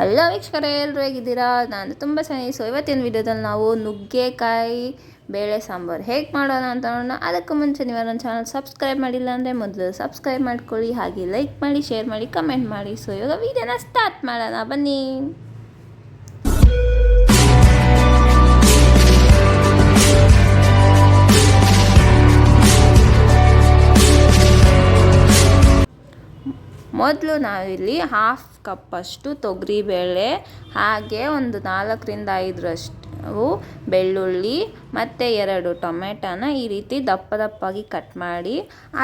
ಎಲ್ಲ ವೀಕ್ಷಕರೇ ಎಲ್ಲರೂ ಹೇಗಿದ್ದೀರಾ? ನಾನು ತುಂಬ ಚೆನ್ನಾಗಿ. ಸೊ ಇವತ್ತಿನ ವಿಡಿಯೋದಲ್ಲಿ ನಾವು ನುಗ್ಗೆಕಾಯಿ ಬೇಳೆ ಸಾಂಬಾರು ಹೇಗೆ ಮಾಡೋಣ ಅಂತ ನೋಡೋಣ. ಅದಕ್ಕೂ ಮುಂಚೆ ನೀವು ನನ್ನ ಚಾನಲ್ ಸಬ್ಸ್ಕ್ರೈಬ್ ಮಾಡಿಲ್ಲ ಅಂದರೆ ಮೊದಲು ಸಬ್ಸ್ಕ್ರೈಬ್ ಮಾಡ್ಕೊಳ್ಳಿ, ಹಾಗೆ ಲೈಕ್ ಮಾಡಿ, ಶೇರ್ ಮಾಡಿ, ಕಮೆಂಟ್ ಮಾಡಿ. ಸೊ ಇವಾಗ ವಿಡಿಯೋನ ಸ್ಟಾರ್ಟ್ ಮಾಡೋಣ, ಬನ್ನಿ. ಮೊದಲು ನಾವಿಲ್ಲಿ 1/2 ಕಪ್ಪಷ್ಟು ತೊಗರಿಬೇಳೆ, ಹಾಗೆ ಒಂದು 4ರಿಂದ 5ರಷ್ಟು ಬೆಳ್ಳುಳ್ಳಿ ಮತ್ತು 2 ಟೊಮೆಟೊನ ಈ ರೀತಿ ದಪ್ಪ ದಪ್ಪಾಗಿ ಕಟ್ ಮಾಡಿ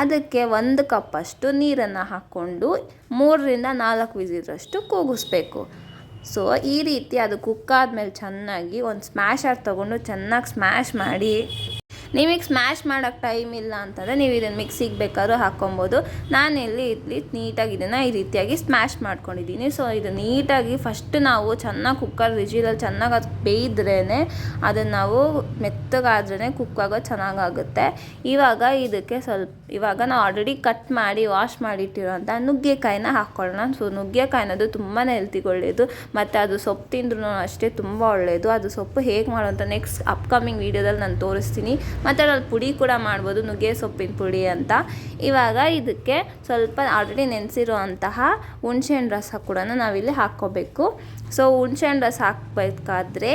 ಅದಕ್ಕೆ 1 ಕಪ್ಪಷ್ಟು ನೀರನ್ನು ಹಾಕ್ಕೊಂಡು 3ರಿಂದ 4 ವಿಸಿಲಷ್ಟು ಕೂಗಿಸ್ಬೇಕು. ಸೊ ಈ ರೀತಿ ಅದು ಕುಕ್ಕಾದ್ಮೇಲೆ ಚೆನ್ನಾಗಿ ಒಂದು ಸ್ಮ್ಯಾಶರ್ ತೊಗೊಂಡು ಚೆನ್ನಾಗಿ ಸ್ಮ್ಯಾಶ್ ಮಾಡಿ. ನಿಮಗೆ ಸ್ಮ್ಯಾಶ್ ಮಾಡೋಕ್ಕೆ ಟೈಮ್ ಇಲ್ಲ ಅಂತಂದರೆ ನೀವು ಇದನ್ನು ಮಿಕ್ಸಿಗೆ ಬೇಕಾದ್ರೂ ಹಾಕ್ಕೊಬೋದು. ನಾನಿಲ್ಲಿ ನೀಟಾಗಿ ಇದನ್ನು ಈ ರೀತಿಯಾಗಿ ಸ್ಮ್ಯಾಶ್ ಮಾಡ್ಕೊಂಡಿದ್ದೀನಿ. ಸೊ ಇದು ನೀಟಾಗಿ ಫಸ್ಟ್ ನಾವು ಚೆನ್ನಾಗಿ ಕುಕ್ಕರ್ ವಿಜಿಲಲ್ಲಿ ಚೆನ್ನಾಗಿ ಅದು ಬೇಯಿದ್ರೇ ಅದನ್ನು ನಾವು ಮೆತ್ತಗಾದ್ರೇ ಕುಕ್ ಆಗೋದು ಚೆನ್ನಾಗಾಗುತ್ತೆ. ಇವಾಗ ನಾವು ಆಲ್ರೆಡಿ ಕಟ್ ಮಾಡಿ ವಾಶ್ ಮಾಡಿಟ್ಟಿರೋಂಥ ನುಗ್ಗೆಕಾಯಿನ ಹಾಕ್ಕೊಳ್ಳೋಣ. ಸೊ ನುಗ್ಗೆಕಾಯಿ ಅನ್ನೋದು ತುಂಬಾ ಹೆಲ್ತಿಗೆ ಒಳ್ಳೆಯದು, ಮತ್ತು ಅದು ಸೊಪ್ಪು ತಿಂದ್ರೂ ಅಷ್ಟೇ ತುಂಬ ಒಳ್ಳೆಯದು. ಅದು ಸೊಪ್ಪು ಹೇಗೆ ಮಾಡೋಂಥ ನೆಕ್ಸ್ಟ್ ಅಪ್ಕಮಿಂಗ್ ವೀಡಿಯೋದಲ್ಲಿ ನಾನು ತೋರಿಸ್ತೀನಿ. ಮತ್ತು ಅದ್ರಲ್ಲಿ ಪುಡಿ ಕೂಡ ಮಾಡ್ಬೋದು, ನುಗ್ಗೆ ಸೊಪ್ಪಿನ ಪುಡಿ ಅಂತ. ಇವಾಗ ಇದಕ್ಕೆ ಸ್ವಲ್ಪ ಆಲ್ರೆಡಿ ನೆನೆಸಿರುವಂತಹ ಹುಣಸೆಹಣ್ಣು ರಸ ಕೂಡ ನಾವಿಲ್ಲಿ ಹಾಕ್ಕೋಬೇಕು. ಸೊ ಹುಣಸೆಹಣ್ಣು ರಸ ಹಾಕಬೇಕಾದ್ರೆ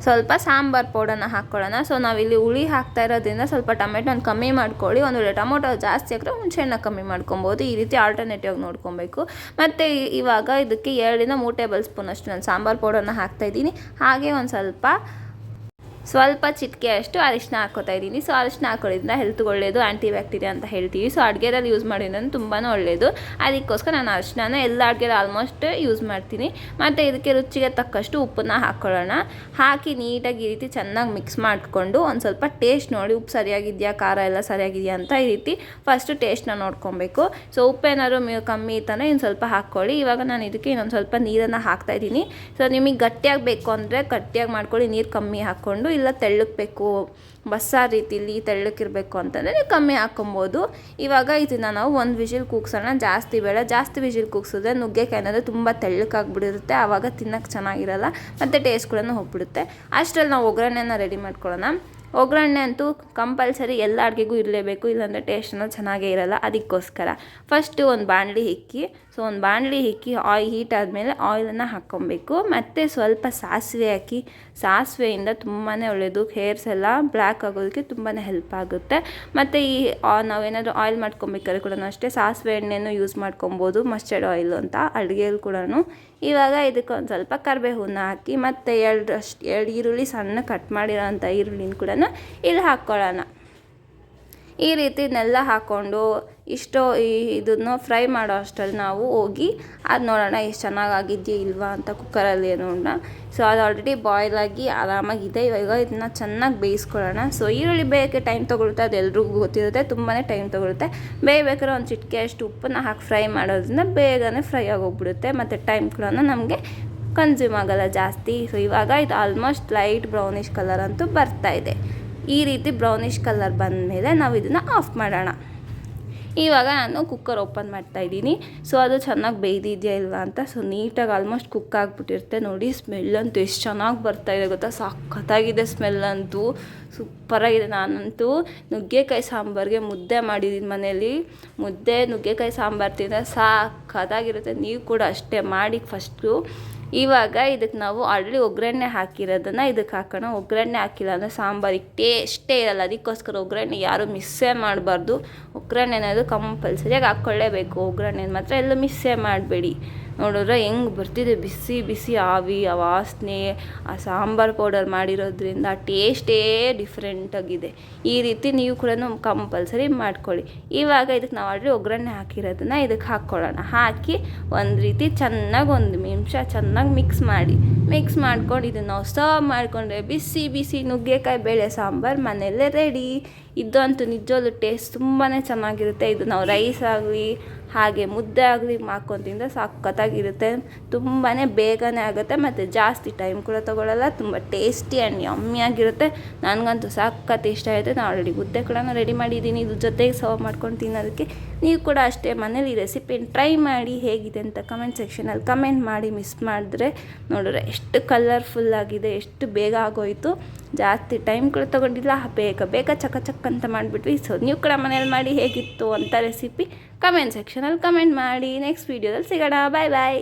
ಸ್ವಲ್ಪ ಸಾಂಬಾರು ಪೌಡರ್ನ ಹಾಕ್ಕೊಳ್ಳೋಣ. ಸೊ ನಾವಿಲ್ಲಿ ಹುಳಿ ಹಾಕ್ತಾ ಇರೋದ್ರಿಂದ ಸ್ವಲ್ಪ ಟೊಮೆಟೊನ ಕಮ್ಮಿ ಮಾಡ್ಕೊಳ್ಳಿ. ಒಂದು ವೇಳೆ ಟೊಮೊಟೊ ಜಾಸ್ತಿ ಹಾಕಿದ್ರೆ ಹುಣಸೆಹಣ್ಣ ಕಮ್ಮಿ ಮಾಡ್ಕೊಬೋದು. ಈ ರೀತಿ ಆಲ್ಟರ್ನೇಟಿವ್ ನೋಡ್ಕೊಬೇಕು. ಮತ್ತು ಇವಾಗ ಇದಕ್ಕೆ 2ರಿಂದ 3 ಟೇಬಲ್ ಸ್ಪೂನ್ ಅಷ್ಟು ನಾನು ಸಾಂಬಾರು ಪೌಡರ್ನ ಹಾಕ್ತಾಯಿದ್ದೀನಿ. ಹಾಗೆ ಒಂದು ಸ್ವಲ್ಪ ಚಿಟಿಕೆ ಅಷ್ಟು ಅರಿಶಿನ ಹಾಕ್ಕೋತಾ ಇದ್ದೀನಿ. ಸೊ ಅರಿಶಿನ ಹಾಕೊಳ್ಳೋದ್ರಿಂದ ಹೆಲ್ತ್ಗೆ ಒಳ್ಳೆಯದು, ಆ್ಯಂಟಿ ಬ್ಯಾಕ್ಟೀರಿಯಾ ಅಂತ ಹೇಳ್ತೀವಿ. ಸೊ ಅಡುಗೆದಲ್ಲಿ ಯೂಸ್ ಮಾಡಿದ್ರೆ ತುಂಬಾ ಒಳ್ಳೆಯದು. ಅದಕ್ಕೋಸ್ಕರ ನಾನು ಅರಿಶಿನ ಎಲ್ಲ ಅಡುಗೆಲಿ ಆಲ್ಮೋಸ್ಟ್ ಯೂಸ್ ಮಾಡ್ತೀನಿ. ಮತ್ತು ಇದಕ್ಕೆ ರುಚಿಗೆ ತಕ್ಕಷ್ಟು ಉಪ್ಪನ್ನ ಹಾಕ್ಕೊಳ್ಳೋಣ. ಹಾಕಿ ನೀಟಾಗಿ ಈ ರೀತಿ ಚೆನ್ನಾಗಿ ಮಿಕ್ಸ್ ಮಾಡಿಕೊಂಡು ಒಂದು ಸ್ವಲ್ಪ ಟೇಸ್ಟ್ ನೋಡಿ, ಉಪ್ಪು ಸರಿಯಾಗಿದೆಯಾ, ಖಾರ ಎಲ್ಲ ಸರಿಯಾಗಿದೆಯಾ ಅಂತ ಈ ರೀತಿ ಫಸ್ಟು ಟೇಸ್ಟ್ನ ನೋಡ್ಕೊಬೇಕು. ಸೊ ಉಪ್ಪೇನಾದ್ರು ಕಮ್ಮಿ ಇತ್ತಾನೆ ಇನ್ನು ಸ್ವಲ್ಪ ಹಾಕ್ಕೊಳ್ಳಿ. ಇವಾಗ ನಾನು ಇದಕ್ಕೆ ಇನ್ನೊಂದು ಸ್ವಲ್ಪ ನೀರನ್ನು ಹಾಕ್ತಾಯಿದ್ದೀನಿ. ಸೊ ನಿಮಗೆ ಗಟ್ಟಿಯಾಗಿ ಬೇಕು ಅಂದರೆ ಗಟ್ಟಿಯಾಗಿ ಮಾಡ್ಕೊಳ್ಳಿ, ನೀರು ಕಮ್ಮಿ ಹಾಕ್ಕೊಂಡು. ಇಲ್ಲ ತೆಳ್ಳಕ್ಕೆ ಬೇಕು, ಬಸ್ಸಾರು ರೀತಿಲಿ ತೆಳ್ಳಕ್ಕಿರಬೇಕು ಅಂತಂದರೆ ನೀವು ಕಮ್ಮಿ ಹಾಕ್ಕೊಬೋದು. ಇವಾಗ ಇದನ್ನು ನಾವು 1 ವಿಜಿಲ್ ಕೂಗ್ಸೋಣ. ಜಾಸ್ತಿ ವಿಜಿಲ್ ಕೂಗ್ಸಿದ್ರೆ ನುಗ್ಗೆಕಾಯಿ ಅನ್ನೋದು ತುಂಬ ತೆಳ್ಳಕ್ಕಾಗ್ಬಿಡಿರುತ್ತೆ, ಆವಾಗ ತಿನ್ನೋಕ್ಕೆ ಚೆನ್ನಾಗಿರಲ್ಲ ಮತ್ತು ಟೇಸ್ಟ್ ಕೂಡ ಹೋಗ್ಬಿಡುತ್ತೆ. ಅಷ್ಟರಲ್ಲಿ ನಾವು ಒಗ್ಗರಣೆನ ರೆಡಿ ಮಾಡ್ಕೊಳ್ಳೋಣ. ಒಗ್ಗರಣೆ ಅಂತೂ ಕಂಪಲ್ಸರಿ ಎಲ್ಲ ಅಡುಗೆಗೂ ಇರಲೇಬೇಕು, ಇಲ್ಲಾಂದರೆ ಟೇಸ್ಟ್ ಅನ್ನೋದು ಚೆನ್ನಾಗೇ ಇರಲ್ಲ. ಅದಕ್ಕೋಸ್ಕರ ಫಸ್ಟು ಒಂದು ಬಾಣಲಿ ಇಕ್ಕಿ, ಆಯಿಲ್ ಹೀಟ್ ಆದಮೇಲೆ ಆಯಿಲನ್ನು ಹಾಕ್ಕೊಬೇಕು. ಮತ್ತು ಸ್ವಲ್ಪ ಸಾಸಿವೆ ಹಾಕಿ, ಸಾಸಿವೆಯಿಂದ ತುಂಬಾ ಒಳ್ಳೆಯದು, ಹೇರ್ಸ್ ಎಲ್ಲ ಬ್ಲ್ಯಾಕ್ ಆಗೋದಕ್ಕೆ ತುಂಬಾ ಹೆಲ್ಪ್ ಆಗುತ್ತೆ. ಮತ್ತು ನಾವೇನಾದರೂ ಆಯಿಲ್ ಮಾಡ್ಕೊಬೇಕಾದ್ರೆ ಕೂಡ ಅಷ್ಟೇ ಸಾಸಿವೆ ಎಣ್ಣೆನೂ ಯೂಸ್ ಮಾಡ್ಕೊಬೋದು, ಮಸ್ಟರ್ಡ್ ಆಯಿಲ್ ಅಂತ ಅಡುಗೆಯಲ್ಲಿ ಕೂಡ. ಇವಾಗ ಇದಕ್ಕೆ ಒಂದು ಸ್ವಲ್ಪ ಕರಿಬೇವನ್ನ ಹಾಕಿ ಮತ್ತು 2 ಈರುಳ್ಳಿ ಸಣ್ಣ ಕಟ್ ಮಾಡಿರೋಂಥ ಈರುಳ್ಳಿನ ಕೂಡ ಇಲ್ಲಿ ಹಾಕ್ಕೊಳ್ಳೋಣ. ಈ ರೀತಿ ಇದನ್ನೆಲ್ಲ ಹಾಕ್ಕೊಂಡು ಇದನ್ನು ಫ್ರೈ ಮಾಡೋ ಅಷ್ಟರಲ್ಲಿ ನಾವು ಹೋಗಿ ಅದು ನೋಡೋಣ ಎಷ್ಟು ಚೆನ್ನಾಗಾಗಿದೆಯಾ ಇಲ್ವಾ ಅಂತ ಕುಕ್ಕರಲ್ಲಿ ನೋಡೋಣ. ಸೊ ಅದು ಆಲ್ರೆಡಿ ಬಾಯ್ಲ್ ಆಗಿ ಆರಾಮಾಗಿದೆ. ಇವಾಗ ಇದನ್ನ ಚೆನ್ನಾಗಿ ಬೇಯಿಸ್ಕೊಳ್ಳೋಣ. ಸೊ ಈರುಳ್ಳಿ ಬೇಯೋಕ್ಕೆ ಟೈಮ್ ತೊಗೊಳುತ್ತೆ, ಅದು ಎಲ್ರಿಗೂ ಗೊತ್ತಿರುತ್ತೆ, ತುಂಬಾ ಟೈಮ್ ತೊಗೊಳುತ್ತೆ. ಬೇಯಬೇಕಾದ್ರೆ ಒಂದು ಚಿಟಿಕೆ ಅಷ್ಟು ಉಪ್ಪನ್ನು ಹಾಕಿ ಫ್ರೈ ಮಾಡೋದ್ರಿಂದ ಬೇಗನೆ ಫ್ರೈ ಆಗೋಗ್ಬಿಡುತ್ತೆ, ಮತ್ತು ಟೈಮ್ ಕೂಡ ನಮಗೆ ಕನ್ಸ್ಯೂಮ್ ಆಗೋಲ್ಲ ಜಾಸ್ತಿ. ಸೊ ಇವಾಗ ಇದು ಆಲ್ಮೋಸ್ಟ್ ಲೈಟ್ ಬ್ರೌನಿಷ್ ಕಲರ್ ಅಂತೂ ಬರ್ತಾಯಿದೆ. ಈ ರೀತಿ ಬ್ರೌನಿಷ್ ಕಲರ್ ಬಂದಮೇಲೆ ನಾವು ಇದನ್ನು ಆಫ್ ಮಾಡೋಣ. ಇವಾಗ ನಾನು ಕುಕ್ಕರ್ ಓಪನ್ ಮಾಡ್ತಾಯಿದ್ದೀನಿ. ಸೊ ಅದು ಚೆನ್ನಾಗಿ ಬೇಯ್ದಿದೆಯಾ ಇಲ್ವಾ ಅಂತ. ಸೊ ನೀಟಾಗಿ ಆಲ್ಮೋಸ್ಟ್ ಕುಕ್ ಆಗಿಬಿಟ್ಟಿರುತ್ತೆ. ನೋಡಿ ಸ್ಮೆಲ್ ಅಂತೂ ಎಷ್ಟು ಚೆನ್ನಾಗಿ ಬರ್ತಾಯಿದೆ ಗೊತ್ತಾ, ಸಖತ್ತಾಗಿದೆ ಸ್ಮೆಲ್ ಅಂತೂ, ಸೂಪರಾಗಿದೆ. ನಾನಂತೂ ನುಗ್ಗೆಕಾಯಿ ಸಾಂಬಾರಿಗೆ ಮುದ್ದೆ ಮಾಡಿದ್ದೀನಿ ಮನೇಲಿ. ನುಗ್ಗೆಕಾಯಿ ಸಾಂಬಾರು ತಿಂದರೆ ಸಖತ್ತಾಗಿರುತ್ತೆ. ನೀವು ಕೂಡ ಅಷ್ಟೇ ಮಾಡಿ ಫಸ್ಟು. ಇವಾಗ ಇದಕ್ಕೆ ನಾವು ಆಲ್ರೆಡಿ ಒಗ್ಗರಣೆ ಹಾಕಿರೋದನ್ನು ಇದಕ್ಕೆ ಹಾಕೋಣ. ಒಗ್ಗರಣೆ ಹಾಕಿಲ್ಲ ಅಂದರೆ ಸಾಂಬಾರಿಗೆ ಟೇಸ್ಟೇ ಇರಲ್ಲ. ಅದಕ್ಕೋಸ್ಕರ ಒಗ್ಗರಣೆ ಯಾರೂ ಮಿಸ್ಸೇ ಮಾಡಬಾರ್ದು. ಒಗ್ಗರಣೆ ಅನ್ನೋದು ಕಂಪಲ್ಸರಿಯಾಗಿ ಹಾಕ್ಕೊಳ್ಳೇಬೇಕು. ಒಗ್ಗರಣೆ ಮಾತ್ರ ಎಲ್ಲೂ ಮಿಸ್ಸೇ ಮಾಡಬೇಡಿ. ನೋಡಿದ್ರೆ ಹೆಂಗೆ ಬರ್ತಿದೆ ಬಿಸಿ ಬಿಸಿ ಆವಿ, ಆ ವಾಸನೆ, ಆ ಸಾಂಬಾರು ಪೌಡರ್ ಮಾಡಿರೋದ್ರಿಂದ ಟೇಸ್ಟೇ ಡಿಫ್ರೆಂಟಾಗಿದೆ. ಈ ರೀತಿ ನೀವು ಕೂಡ ಕಂಪಲ್ಸರಿ ಮಾಡ್ಕೊಳ್ಳಿ. ಇವಾಗ ಇದಕ್ಕೆ ನಾವು ಆಲ್ರೆಡಿ ಒಗ್ಗರಣೆ ಹಾಕಿರೋದನ್ನು ಇದಕ್ಕೆ ಹಾಕ್ಕೊಳ್ಳೋಣ. ಹಾಕಿ ಒಂದು ರೀತಿ ಚೆನ್ನಾಗಿ 1 ನಿಮಿಷ ಚೆನ್ನಾಗಿ ಮಿಕ್ಸ್ ಮಾಡ್ಕೊಂಡು ಇದನ್ನು ನಾವು ಸರ್ವ್ ಮಾಡಿಕೊಂಡ್ರೆ ಬಿಸಿ ಬಿಸಿ ನುಗ್ಗೆಕಾಯಿ ಬೇಳೆ ಸಾಂಬಾರು ಮನೆಯಲ್ಲೇ ರೆಡಿ. ಇದಂತೂ ನಿಜವಾಗ್ಲೂ ಟೇಸ್ಟ್ ತುಂಬಾ ಚೆನ್ನಾಗಿರುತ್ತೆ. ಇದು ನಾವು ರೈಸ್ ಆಗಲಿ ಹಾಗೆ ಮುದ್ದೆ ಆಗಲಿ ಮಾಡ್ಕೊಂಡು ತಿಂದರೆ ಸಖತ್ತಾಗಿರುತ್ತೆ. ತುಂಬಾ ಬೇಗನೆ ಆಗುತ್ತೆ ಮತ್ತು ಜಾಸ್ತಿ ಟೈಮ್ ಕೂಡ ತೊಗೊಳ್ಳಲ್ಲ. ತುಂಬ ಟೇಸ್ಟಿ ಆ್ಯಂಡ್ ಯಮ್ಮಿಯಾಗಿರುತ್ತೆ. ನನಗಂತೂ ಸಖತ್ ಇಷ್ಟ ಆಯಿತು. ನಾನು ಆಲ್ರೆಡಿ ಮುದ್ದೆ ಕೂಡ ರೆಡಿ ಮಾಡಿದ್ದೀನಿ. ಇದ್ರ ಜೊತೆಗೆ ಸರ್ವ್ ಮಾಡ್ಕೊಂಡು ತಿನ್ನೋದಕ್ಕೆ ನೀವು ಕೂಡ ಅಷ್ಟೇ ಮನೇಲಿ ಈ ರೆಸಿಪಿನ ಟ್ರೈ ಮಾಡಿ ಹೇಗಿದೆ ಅಂತ ಕಮೆಂಟ್ ಸೆಕ್ಷನಲ್ಲಿ ಕಮೆಂಟ್ ಮಾಡಿ. ಮಿಸ್ ಮಾಡಿದ್ರೆ ನೋಡಿದ್ರೆ ಎಷ್ಟು ಕಲರ್ಫುಲ್ ಆಗಿದೆ, ಎಷ್ಟು ಬೇಗ ಆಗೋಯಿತು, ಜಾಸ್ತಿ ಟೈಮ್ ಕೂಡ ತೊಗೊಂಡಿಲ್ಲ, ಬೇಗ ಚಕ ಅಂತ ಮಾಡಿಬಿಟ್ವಿ. ಸೊ ನೀವು ಕೂಡ ಮನೇಲಿ ಮಾಡಿ ಹೇಗಿತ್ತು ಅಂತ ರೆಸಿಪಿ ಕಮೆಂಟ್ ಸೆಕ್ಷನಲ್ಲಿ ಕಮೆಂಟ್ ಮಾಡಿ. ನೆಕ್ಸ್ಟ್ ವೀಡಿಯೋದಲ್ಲಿ ಸಿಗೋಣ. ಬಾಯ್ ಬಾಯ್.